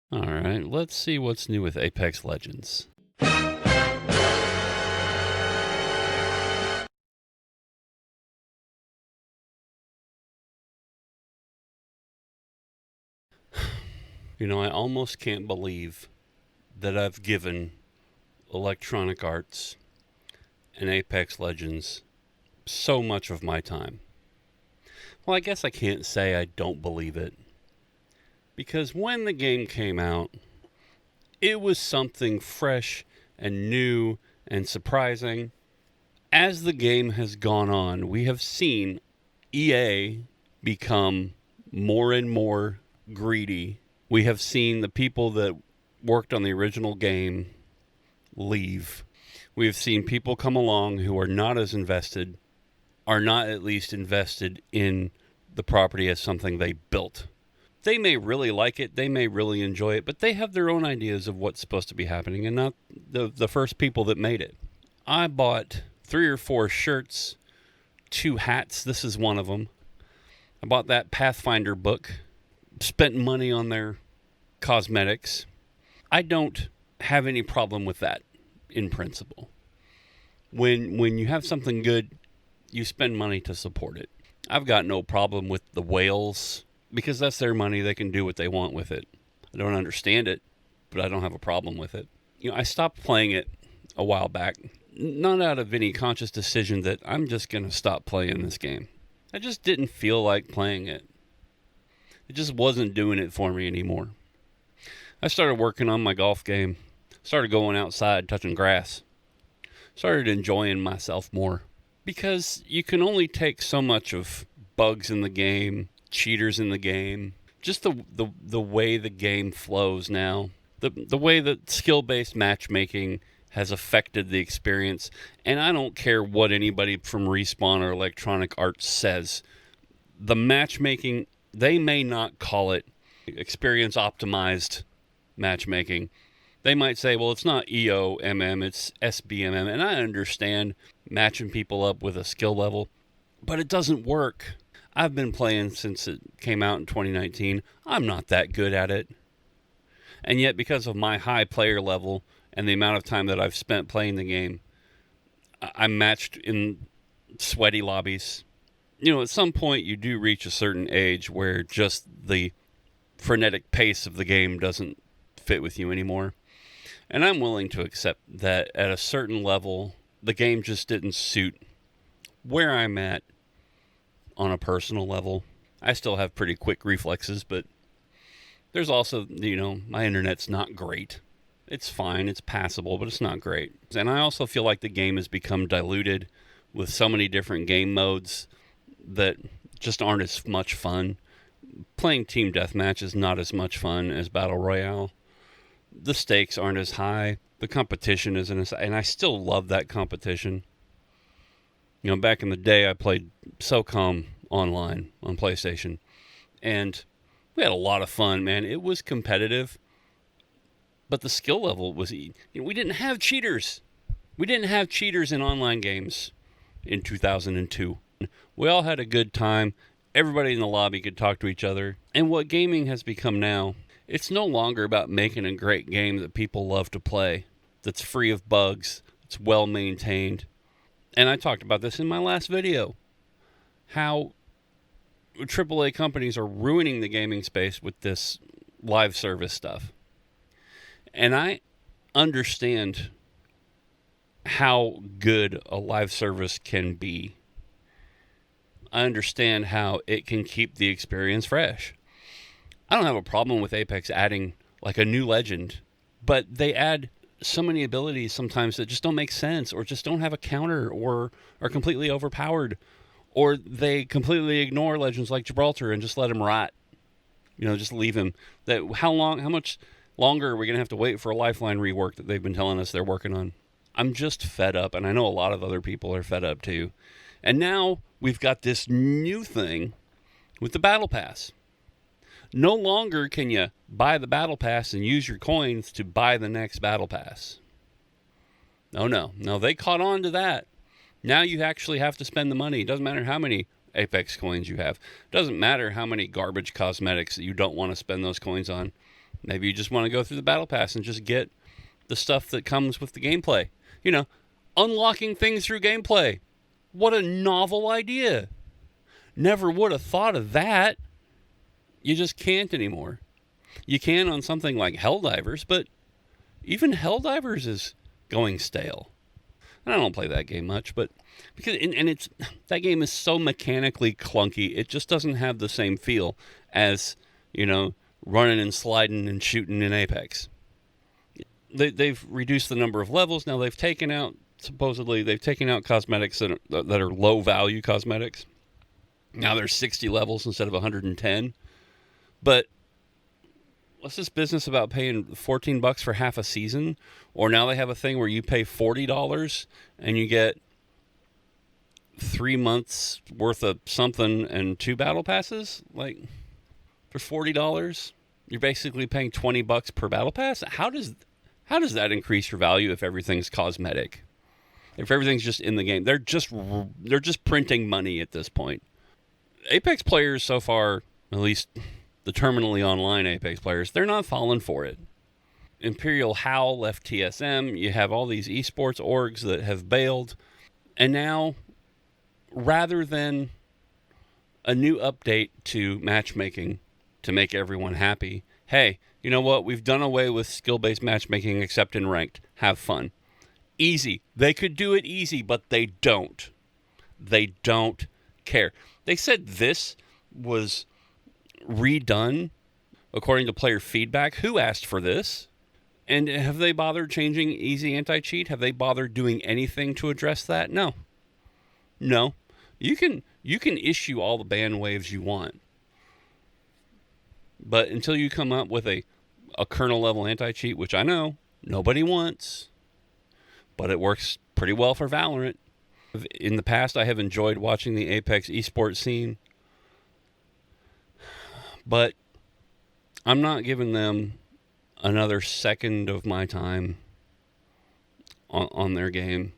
All right, let's see what's new with Apex Legends. I almost can't believe that I've given Electronic Arts and Apex Legends so much of my time. Well, I guess I can't say I don't believe it. Because when the game came out, it was something fresh and new and surprising. As the game has gone on, we have seen EA become more and more greedy. We have seen the people that worked on the original game leave. We have seen people come along who are not as invested, are not at least invested in the property as something they built. They may really like it, they may really enjoy it, but they have their own ideas of what's supposed to be happening and not the first people that made it. I bought 3 or 4 shirts, 2 hats, this is one of them. I bought that Pathfinder book, spent money on their cosmetics. I don't have any problem with that in principle. When you have something good, you spend money to support it. I've got no problem with the whales because that's their money. They can do what they want with it. I don't understand it, but I don't have a problem with it. I stopped playing it a while back, not out of any conscious decision that I'm just going to stop playing this game. I just didn't feel like playing it. It just wasn't doing it for me anymore. I started working on my golf game, started going outside, touching grass, started enjoying myself more. Because you can only take so much of bugs in the game, cheaters in the game, just the way the game flows now, the way that skill-based matchmaking has affected the experience. And I don't care what anybody from Respawn or Electronic Arts says. The matchmaking, they may not call it experience optimized matchmaking. They might say, well, it's not EOMM, it's SBMM. And I understand matching people up with a skill level, but it doesn't work. I've been playing since it came out in 2019. I'm not that good at it. And yet, because of my high player level and the amount of time that I've spent playing the game, I'm matched in sweaty lobbies. At some point you do reach a certain age where just the frenetic pace of the game doesn't fit with you anymore. And I'm willing to accept that at a certain level, the game just didn't suit where I'm at on a personal level. I still have pretty quick reflexes, but there's also, my internet's not great. It's fine, it's passable, but it's not great. And I also feel like the game has become diluted with so many different game modes that just aren't as much fun. Playing Team Deathmatch is not as much fun as Battle Royale. The stakes aren't as high. The competition isn't as... And I still love that competition. Back in the day, I played SOCOM online on PlayStation. And we had a lot of fun, man. It was competitive. But the skill level was... we didn't have cheaters. We didn't have cheaters in online games in 2002. We all had a good time. Everybody in the lobby could talk to each other. And what gaming has become now... It's no longer about making a great game that people love to play, that's free of bugs, that's well maintained. And I talked about this in my last video, how AAA companies are ruining the gaming space with this live service stuff. And I understand how good a live service can be. I understand how it can keep the experience fresh. I don't have a problem with Apex adding like a new legend, but they add so many abilities sometimes that just don't make sense, or just don't have a counter, or are completely overpowered, or they completely ignore legends like Gibraltar and just let him rot. Just leave him. How much longer are we going to have to wait for a Lifeline rework that they've been telling us they're working on? I'm just fed up, and I know a lot of other people are fed up too. And now we've got this new thing with the Battle Pass. No longer can you buy the Battle Pass and use your coins to buy the next Battle Pass. No, they caught on to that. Now you actually have to spend the money. It doesn't matter how many Apex coins you have. It doesn't matter how many garbage cosmetics that you don't want to spend those coins on. Maybe you just want to go through the battle pass and just get the stuff that comes with the gameplay. You know, unlocking things through gameplay. What a novel idea. Never would have thought of that. You just can't anymore. You can on something like Helldivers, but even Helldivers is going stale. And I don't play that game much, but because and it's that game is so mechanically clunky, it just doesn't have the same feel as, running and sliding and shooting in Apex. They've reduced the number of levels. Now they've taken out cosmetics that are low value cosmetics. Now there's 60 levels instead of 110. But what's this business about paying $14 for half a season? Or now they have a thing where you pay $40 and you get 3 months worth of something and 2 battle passes? Like, for $40, you're basically paying $20 per battle pass? How does that increase your value if everything's cosmetic? If everything's just in the game? They're just printing money at this point. Apex players so far, at least the terminally online Apex players, they're not falling for it. Imperial Howl left TSM. You have all these esports orgs that have bailed. And now, rather than a new update to matchmaking to make everyone happy, hey, you know what? We've done away with skill-based matchmaking except in ranked. Have fun. Easy. They could do it easy, but they don't. They don't care. They said this was redone according to player feedback. Who asked for this? And have they bothered changing easy anti-cheat? Have they bothered doing anything to address that? No. You can issue all the ban waves you want. But until you come up with a kernel level anti-cheat, which I know nobody wants, but it works pretty well for Valorant. In the past, I have enjoyed watching the Apex esports scene, but I'm not giving them another second of my time on their game.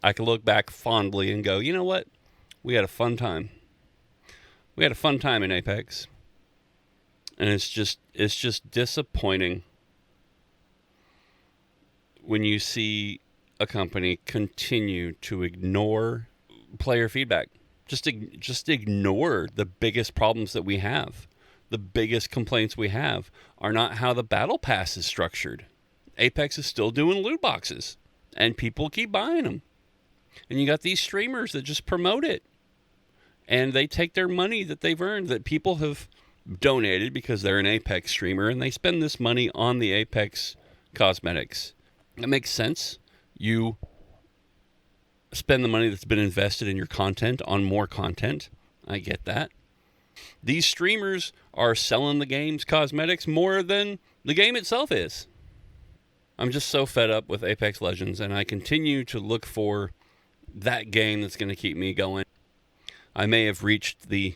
I can look back fondly and go, you know what? We had a fun time. We had a fun time in Apex. And it's just disappointing when you see a company continue to ignore player feedback. Just ignore the biggest problems that we have. The biggest complaints we have are not how the battle pass is structured. Apex is still doing loot boxes, and people keep buying them. And you got these streamers that just promote it. And they take their money that they've earned, that people have donated because they're an Apex streamer, and they spend this money on the Apex cosmetics. It makes sense. You spend the money that's been invested in your content on more content. I get that. These streamers are selling the game's cosmetics more than the game itself is. I'm just so fed up with Apex Legends, and I continue to look for that game that's going to keep me going. I may have reached the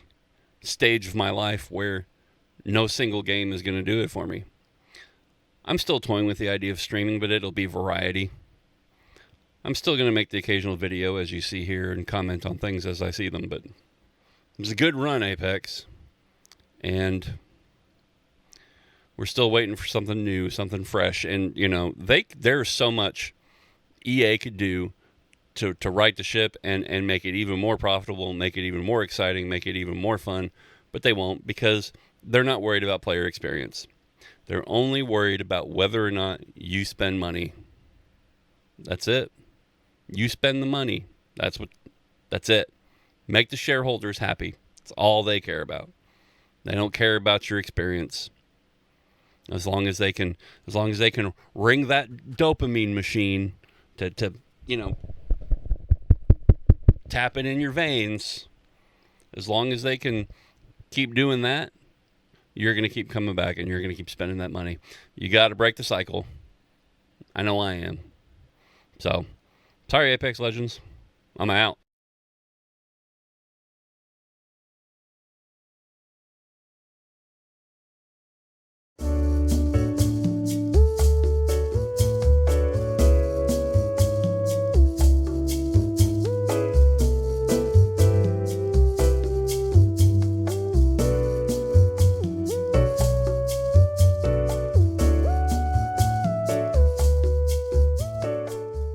stage of my life where no single game is going to do it for me. I'm still toying with the idea of streaming, but it'll be variety. I'm still going to make the occasional video, as you see here, and comment on things as I see them, but it was a good run, Apex. And we're still waiting for something new, something fresh. And, there's so much EA could do to right the ship and make it even more profitable, make it even more exciting, make it even more fun. But they won't, because they're not worried about player experience. They're only worried about whether or not you spend money. That's it. You spend the money. That's it. Make the shareholders happy. That's all they care about. They don't care about your experience. As long as they can ring that dopamine machine to tap it in your veins. As long as they can keep doing that, you're going to keep coming back and you're going to keep spending that money. You got to break the cycle. I know I am. So, sorry, Apex Legends. I'm out.